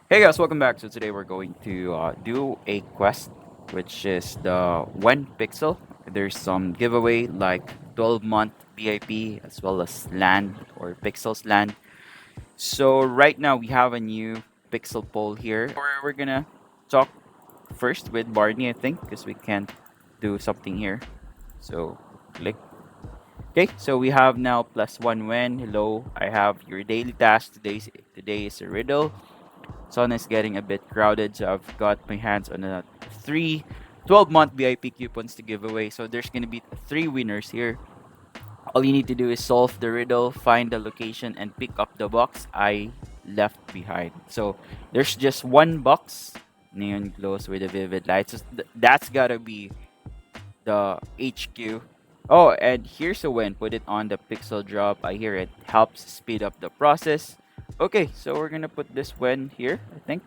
Hey guys, welcome back. So today we're going to do a quest, which is the WEN Pixel. There's some giveaway like 12-month BIP as well as land or Pixels land. So right now we have a new Pixel poll here. We're gonna talk first with Barney, I think, because we can't do something here. So click. Okay, so we have now plus one WEN. Hello, I have your daily task. Today is a riddle. Sun is getting a bit crowded, so I've got my hands on a three 12-month VIP coupons to give away. So there's gonna be three winners here. All you need to do is solve the riddle, find the location, and pick up the box I left behind. So there's just one box, neon glows with a vivid light. So that's gotta be the HQ. Oh, and here's a win. Put it on the pixel drop. I hear it helps speed up the process. Okay, so we're gonna put this win here, I think.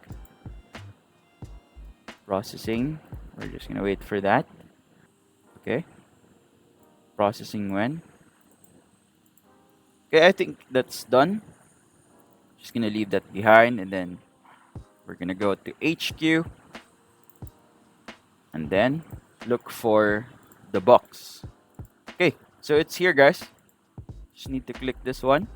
Processing. We're just gonna wait for that. Okay. Processing when. Okay, I think that's done. Just gonna leave that behind and then we're gonna go to HQ and then look for the box. Okay, so it's here guys. Just need to click this one.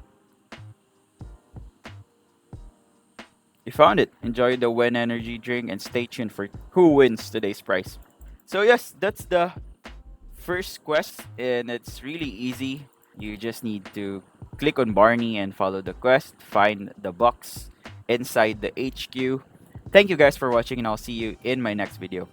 You found it. Enjoy the WEN energy drink and stay tuned for who wins today's prize. So yes, that's the first quest and it's really easy. You just need to click on Barney and follow the quest, find the box inside the HQ. Thank you guys for watching and I'll see you in my next video.